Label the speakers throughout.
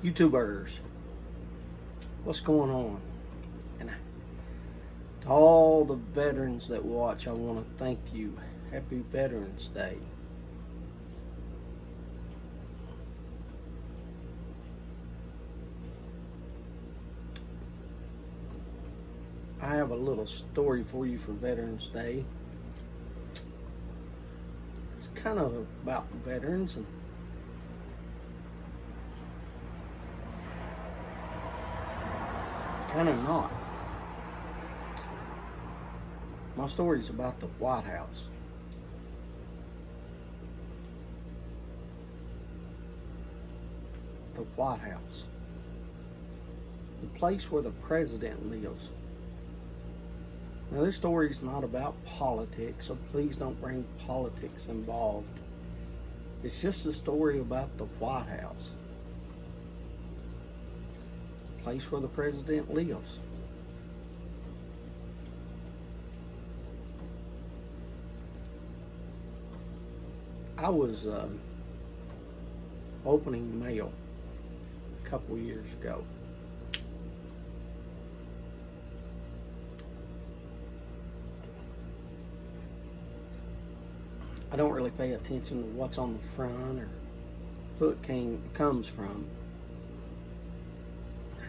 Speaker 1: YouTubers, what's going on? And to all the veterans that watch, I want to thank you. Happy Veterans Day. I have a little story for you for Veterans Day. It's kind of about veterans and kind of not. My story is about the White House. The White House. The place where the president lives. Now, this story is not about politics, so please don't bring politics involved. It's just a story about the White House. The place where the president lives. I was opening mail a couple years ago. I don't really pay attention to what's on the front or who it comes from.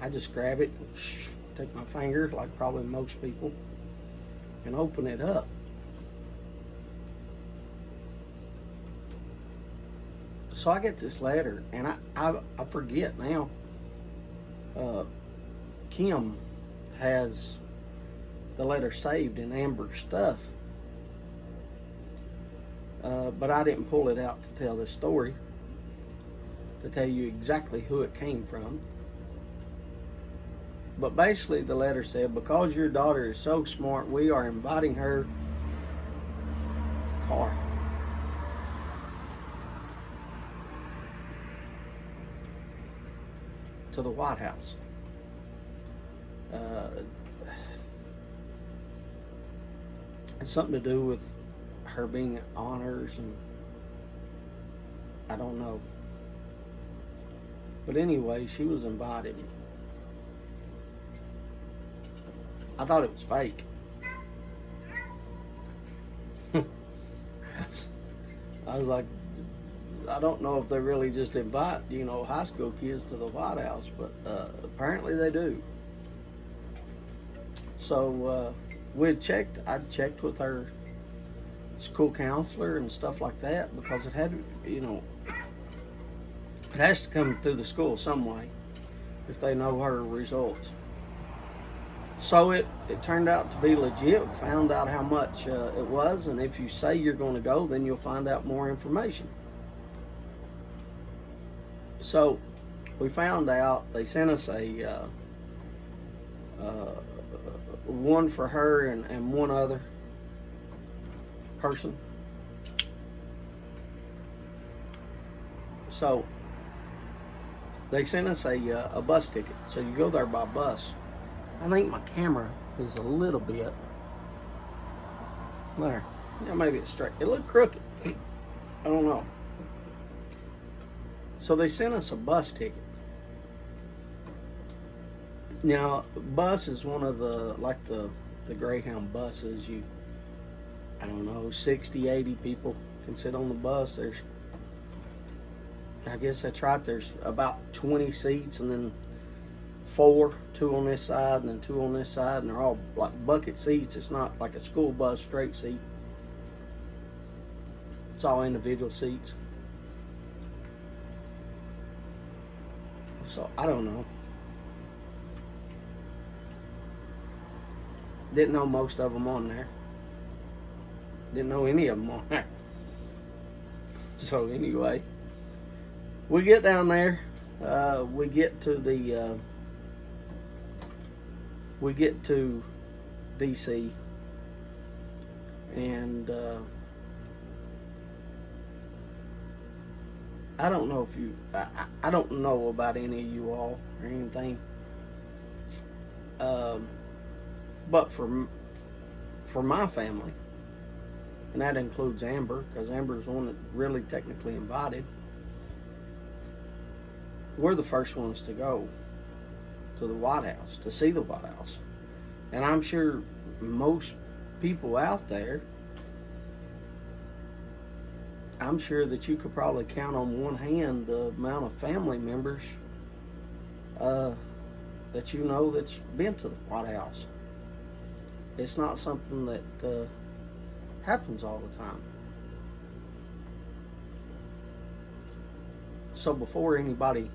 Speaker 1: I just grab it, take my finger, like probably most people, and open it up. So I get this letter, and I forget now. Kim has the letter saved in Amber's stuff. But I didn't pull it out to tell this story, to tell you exactly who it came from. But basically the letter said, because your daughter is so smart, we are inviting her to the car. To the White House. It's something to do with her being at honors, and I don't know. But anyway, she was invited. I thought it was fake. I was like, I don't know if they really just invite, high school kids to the White House, but apparently they do. So I checked with her school counselor and stuff like that, because it had, it has to come through the school some way if they know her results. So it turned out to be legit. We found out how much it was, and if you say you're going to go, then you'll find out more information. So we found out they sent us a one for her and one other person. So they sent us a bus ticket. So you go there by bus. I think my camera is a little bit there. Yeah, maybe it's straight. It looked crooked. I don't know. So they sent us a bus ticket. Now, bus is one of the Greyhound buses. I don't know, 60, 80 people can sit on the bus. I guess that's right, there's about 20 seats, and then two on this side and then two on this side, and they're all like bucket seats. It's not like a school bus straight seat. It's all individual seats. So I don't know. Didn't know most of them on there. Didn't know any of them on there. So anyway, we get down there. We get to DC, and I don't know if I don't know about any of you all or anything, but for my family, and that includes Amber, because Amber's the one that really technically invited. we're the first ones to go to the White House, to see the White House. And I'm sure most people out there, I'm sure that you could probably count on one hand the amount of family members that you know that's been to the White House. It's not something that happens all the time. So before anybody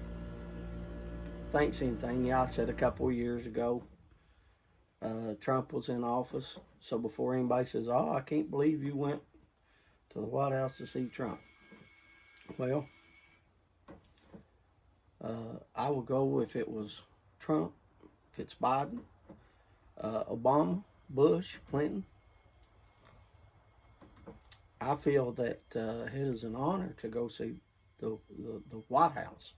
Speaker 1: thinks anything, yeah, I said a couple of years ago, Trump was in office. So before anybody says, oh, I can't believe you went to the White House to see Trump. Well, I would go if it was Trump, if it's Biden, Obama, Bush, Clinton. I feel that it is an honor to go see the White House.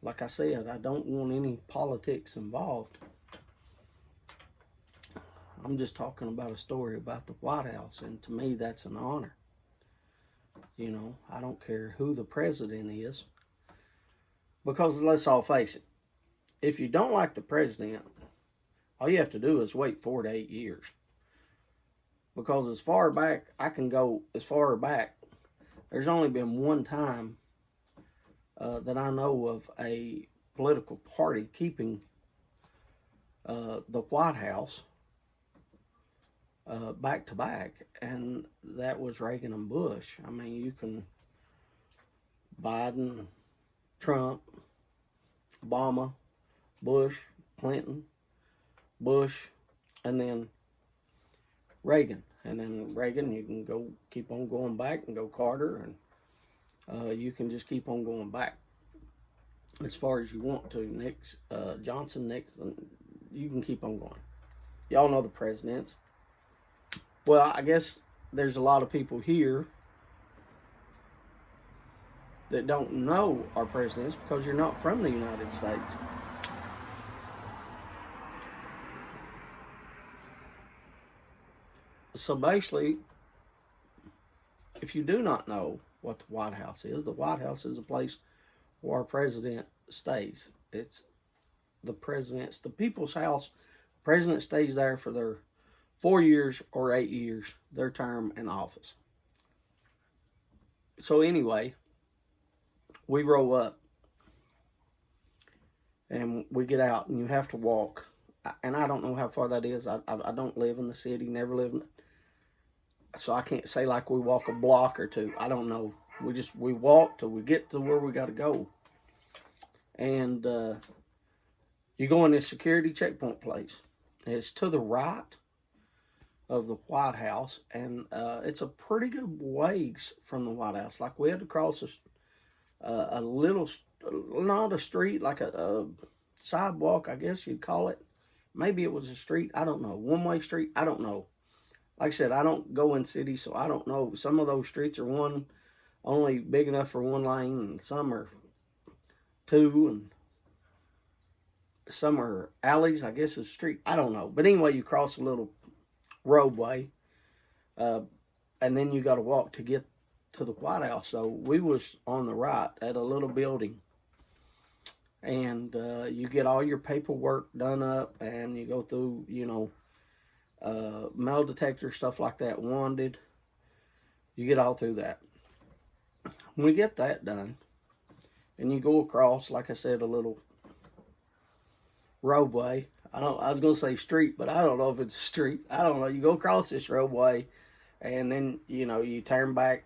Speaker 1: Like I said, I don't want any politics involved. I'm just talking about a story about the White House, and to me, that's an honor. You know, I don't care who the president is, because let's all face it, if you don't like the president, all you have to do is wait 4 to 8 years. Because as far back, I can go as far back, there's only been one time that I know of a political party keeping the White House back to back, and that was Reagan and Bush. I mean, you can Biden, Trump, Obama, Bush, Clinton, Bush, and then Reagan. And then Reagan, you can go keep on going back and go Carter, and you can just keep on going back as far as you want to. Johnson, Nixon, you can keep on going. Y'all know the presidents. Well, I guess there's a lot of people here that don't know our presidents because you're not from the United States. So basically, if you do not know what the White House is a place where our president stays. It's the president's, the people's house. The president stays there for their 4 years or 8 years, their term in office. So anyway, we roll up and we get out, and you have to walk. And I don't know how far that is. I don't live in the city, never lived in it. So I can't say like we walk a block or two. I don't know. We walk till we get to where we got to go. And you go in this security checkpoint place. It's to the right of the White House, and it's a pretty good ways from the White House. Like we had to cross a little, not a street, like a sidewalk, I guess you'd call it. Maybe it was a street, I don't know. One-way street, I don't know. Like I said, I don't go in cities, so I don't know. Some of those streets are only big enough for one lane, and some are two, and some are alleys, I guess it's a street. I don't know. But anyway, you cross a little roadway, and then you got to walk to get to the White House. So we was on the right at a little building, and you get all your paperwork done up, and you go through, metal detector, stuff like that, wanted. You get all through that. When we get that done, and you go across, like I said, a little roadway. I was going to say street, but I don't know if it's a street. I don't know. You go across this roadway, and then, you turn back,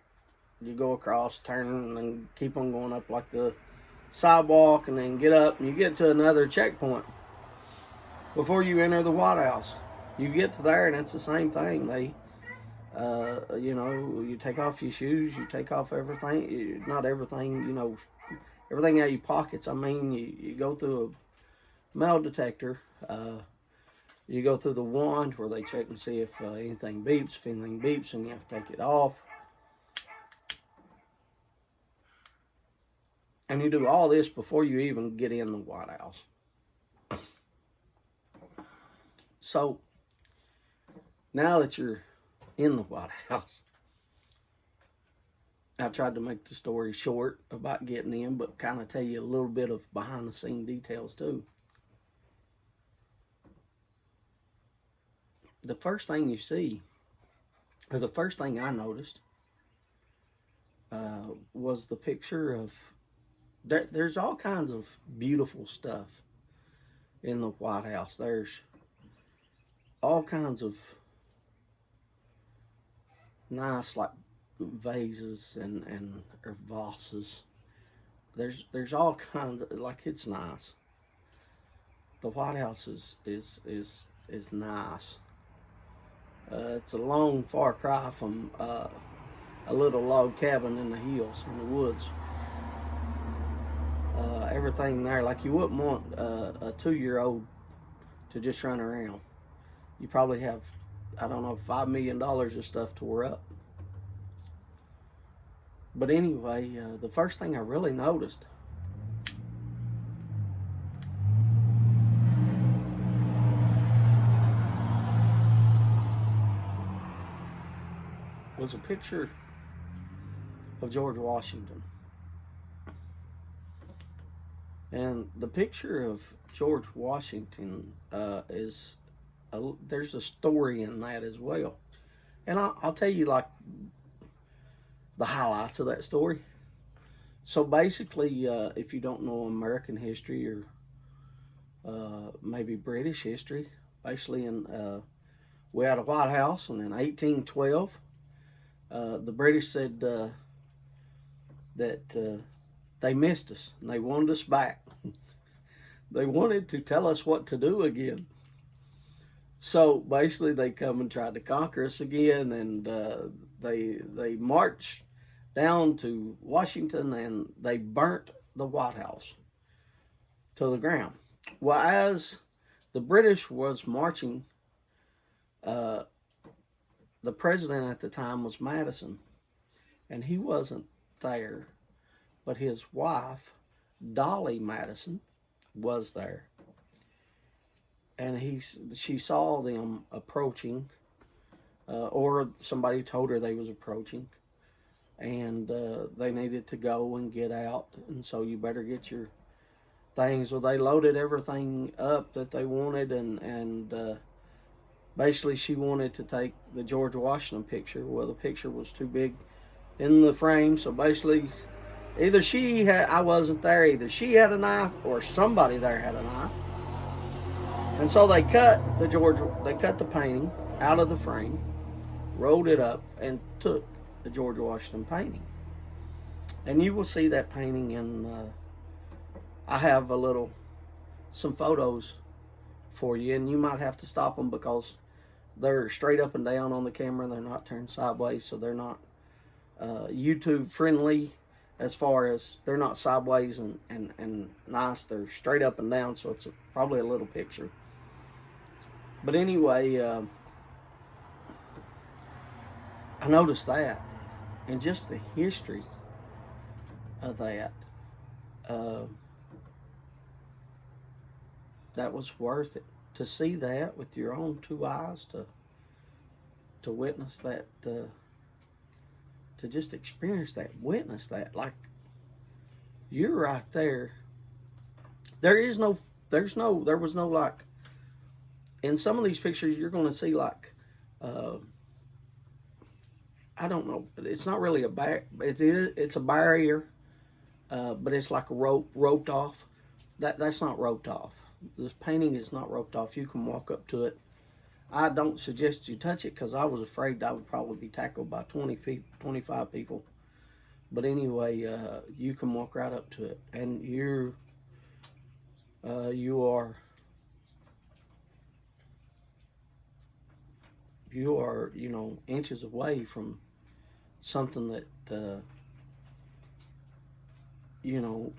Speaker 1: you go across, turn, and then keep on going up like the sidewalk, and then get up, and you get to another checkpoint before you enter the White House. You get to there, and it's the same thing. They, you take off your shoes, you take off everything. Not everything, everything out of your pockets. I mean, you go through a metal detector. You go through the wand where they check and see if anything beeps. If anything beeps, and you have to take it off. And you do all this before you even get in the White House. So, now that you're in the White House, I tried to make the story short about getting in, but kind of tell you a little bit of behind the scene details too. The first thing you see, or the first thing I noticed, was the picture of. There's all kinds of beautiful stuff in the White House. There's all kinds of nice, like, vases and or vases. There's all kinds of, like, it's nice. The White House is nice. It's a long far cry from a little log cabin in the hills in the woods. Everything there, like, you wouldn't want a 2-year-old to just run around. You probably have, I don't know, $5 million of stuff tore up. But anyway, the first thing I really noticed was a picture of George Washington. And the picture of George Washington there's a story in that as well. And I'll tell you, like, the highlights of that story. So basically, if you don't know American history or maybe British history, basically we had a White House, and in 1812, the British said that they missed us and they wanted us back. They wanted to tell us what to do again. So basically, they come and tried to conquer us again, and they marched down to Washington and they burnt the White House to the ground. Well, as the British was marching, the president at the time was Madison, and he wasn't there, but his wife, Dolly Madison, was there. And she saw them approaching, or somebody told her they was approaching, and they needed to go and get out, and so you better get your things. Well, they loaded everything up that they wanted, and basically she wanted to take the George Washington picture. Well, the picture was too big in the frame, so basically either I wasn't there, either she had a knife or somebody there had a knife. And so they cut the painting out of the frame, rolled it up, and took the George Washington painting. And you will see that painting in, I have some photos for you, and you might have to stop them because they're straight up and down on the camera. They're not turned sideways, so they're not YouTube friendly, as far as they're not sideways and nice. They're straight up and down, so it's probably a little picture. But anyway, I noticed that, and just the history of that, that was worth it. To see that with your own two eyes, to witness that, to just experience that, witness that, like, you're right there. There was no, like, in some of these pictures you're going to see, like, I don't know, it's not really it's a barrier, but it's like a roped off. That's not roped off. This painting is not roped off. You can walk up to it. I don't suggest you touch it because I was afraid I would probably be tackled by 25 people. But anyway, you can walk right up to it, and you are, inches away from something that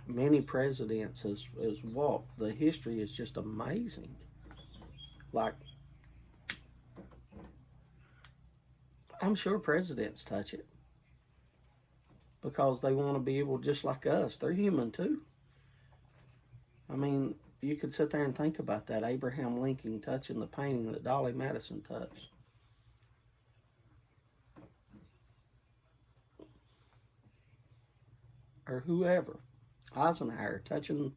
Speaker 1: many presidents has walked. The history is just amazing. Like, I'm sure presidents touch it because they want to be able, just like us. They're human too. I mean, you could sit there and think about that. Abraham Lincoln touching the painting that Dolly Madison touched. or whoever, Eisenhower touching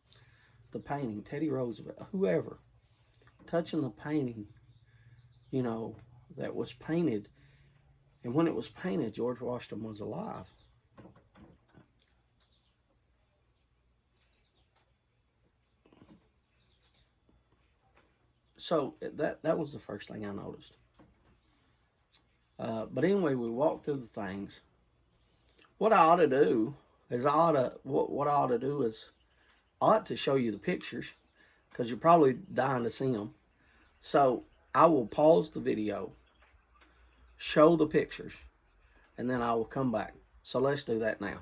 Speaker 1: the painting, Teddy Roosevelt, whoever, touching the painting, you know, that was painted. And when it was painted, George Washington was alive. So that was the first thing I noticed. But anyway, we walked through the things. What I ought to do is what I ought to do is I ought to show you the pictures because you're probably dying to see them. So I will pause the video, show the pictures, and then I will come back. So let's do that now.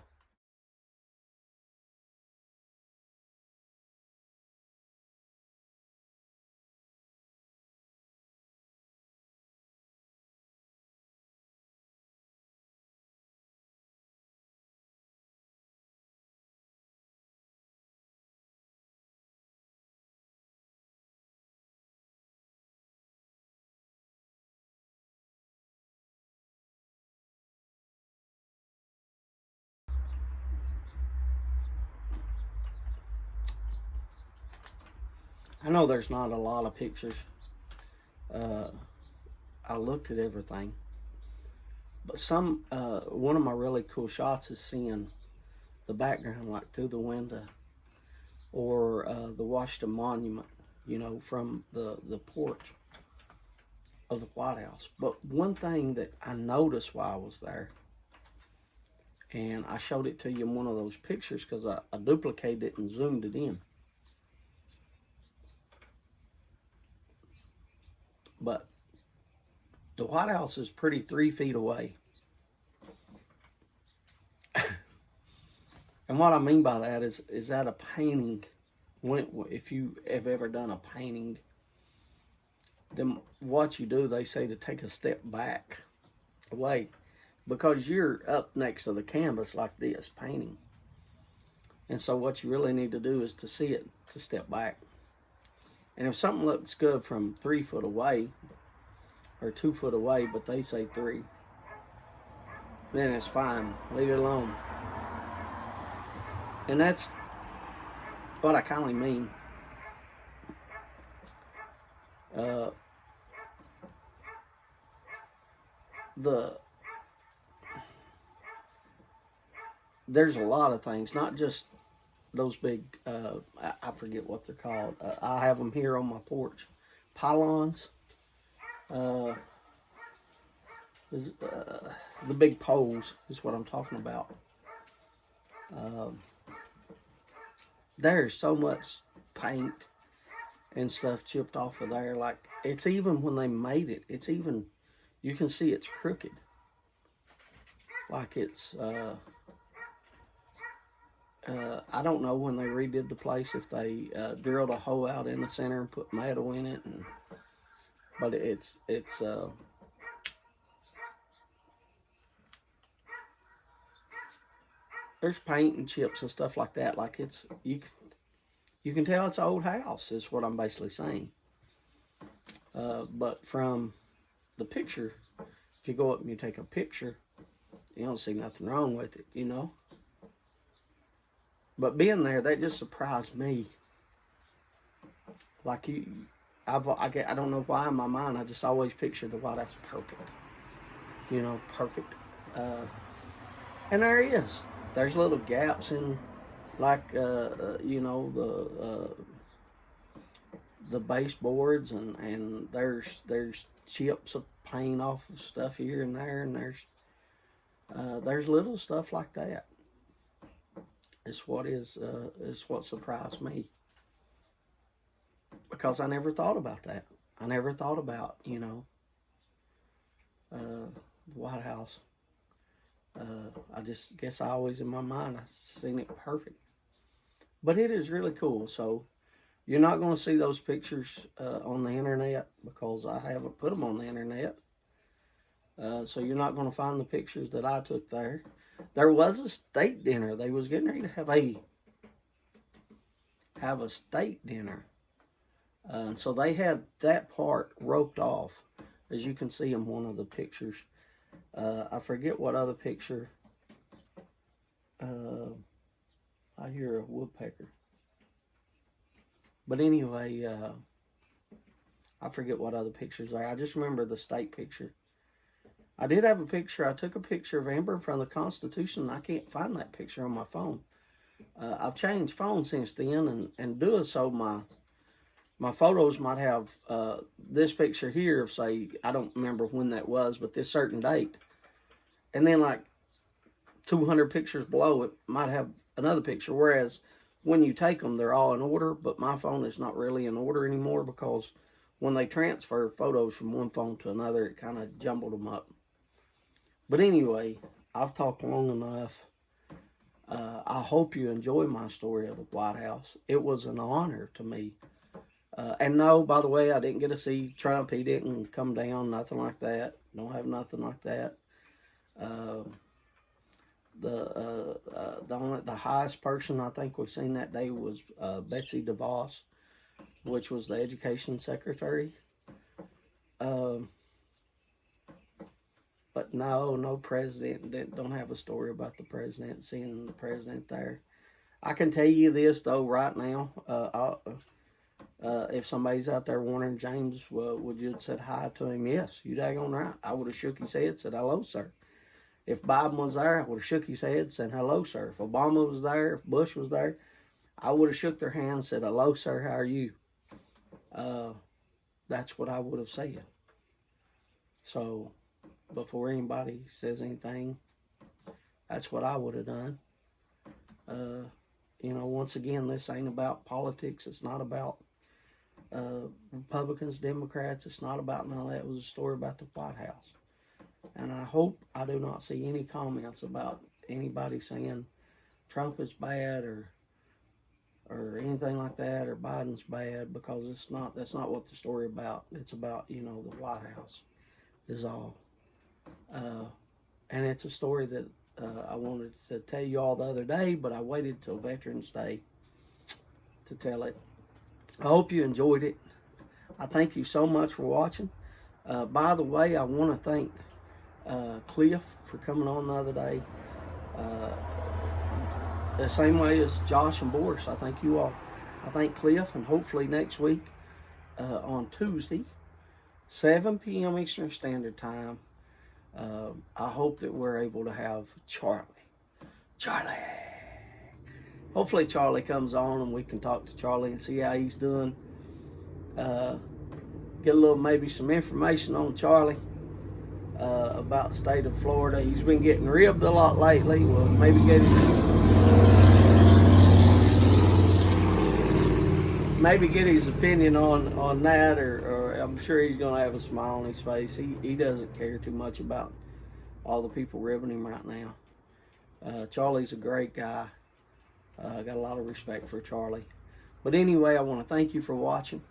Speaker 1: I know there's not a lot of pictures. I looked at everything. But one of my really cool shots is seeing the background like through the window or the Washington Monument, you know, from the porch of the White House. But one thing that I noticed while I was there, and I showed it to you in one of those pictures because I duplicated it and zoomed it in. But the White House is pretty 3 feet away. And what I mean by that is that a painting, if you have ever done a painting, then what you do, they say to take a step back away because you're up next to the canvas like this painting. And so what you really need to do is to see it, to step back. And if something looks good from 3 foot away or 2 foot away, but they say 3, then it's fine. Leave it alone. And that's what I kind of mean. There's a lot of things, not just those big, I forget what they're called. I have them here on my porch. Pylons. The big poles is what I'm talking about. There's so much paint and stuff chipped off of there. Like, it's even when they made it, it's even, you can see it's crooked. Like it's, I don't know when they redid the place if they drilled a hole out in the center and put metal in it. But it's there's paint and chips and stuff like that. Like it's, you can tell it's an old house is what I'm basically saying. But from the picture, if you go up and you take a picture, you don't see nothing wrong with it, you know. But being there, that just surprised me. Like I don't know why in my mind I just always pictured the White House perfect, you know, perfect. And there is. There's little gaps in, like you know, the baseboards, and there's chips of paint off of stuff here and there, and there's little stuff like that. Is what surprised me, because I never thought about that. I never thought about, you know, the White House. I just guess I always in my mind I seen it perfect, but it is really cool. So you're not going to see those pictures on the internet because I haven't put them on the internet. So you're not going to find the pictures that I took there. There was a state dinner. They was getting ready to have a state dinner. And so they had that part roped off, as you can see in one of the pictures. I forget what other picture. I hear a woodpecker. But anyway, I forget what other pictures are. I just remember the state picture. I did have a picture. I took a picture of Amber from the Constitution, and I can't find that picture on my phone. I've changed phones since then, and doing so, my photos might have this picture here of, say, I don't remember when that was, but this certain date. And then like 200 pictures below it might have another picture, whereas when you take them, they're all in order, but my phone is not really in order anymore because when they transfer photos from one phone to another, it kind of jumbled them up. But anyway, I've talked long enough. I hope you enjoy my story of the White House. It was an honor to me. And no, by the way, I didn't get to see Trump. He didn't come down, nothing like that. Don't have nothing like that. The highest person I think we've seen that day was Betsy DeVos, which was the education secretary. But no president. Don't have a story about the president, seeing the president there. I can tell you this though right now. If somebody's out there wondering, James, would you have said hi to him? Yes, you daggone right. I would have shook his head, said hello, sir. If Biden was there, I would have shook his head, said hello, sir. If Obama was there, if Bush was there, I would have shook their hand, said hello, sir, how are you? That's what I would have said. So before anybody says anything, that's what I would have done. Once again, this ain't about politics. It's not about Republicans, Democrats. It's not about none of that. It was a story about the White House. And I hope I do not see any comments about anybody saying Trump is bad or anything like that, or Biden's bad, because that's not what the story about. It's about, the White House is all. And it's a story that I wanted to tell you all the other day, but I waited till Veterans Day to tell it. I hope you enjoyed it. I thank you so much for watching. By the way, I want to thank Cliff for coming on the other day. The same way as Josh and Boris, I thank you all. I thank Cliff, and hopefully next week on Tuesday, 7 p.m. Eastern Standard Time, I hope that we're able to have Charlie. Hopefully Charlie comes on and we can talk to Charlie and see how he's doing. Get a little, maybe some information on Charlie about the state of Florida. He's been getting ribbed a lot lately. Well, maybe get his opinion on that, or I'm sure he's going to have a smile on his face. He doesn't care too much about all the people ribbing him right now. Charlie's a great guy. I got a lot of respect for Charlie. But anyway, I want to thank you for watching.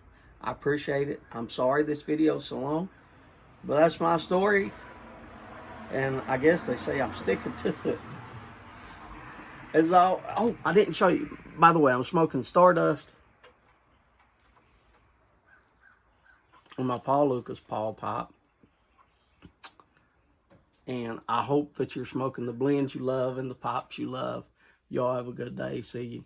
Speaker 1: I appreciate it. I'm sorry this video is so long, but that's my story, and I guess they say I'm sticking to it. I didn't show you. By the way, I'm smoking Stardust on my Paul Lucas Paul pipe. And I hope that you're smoking the blends you love and the pipes you love. Y'all have a good day. See you.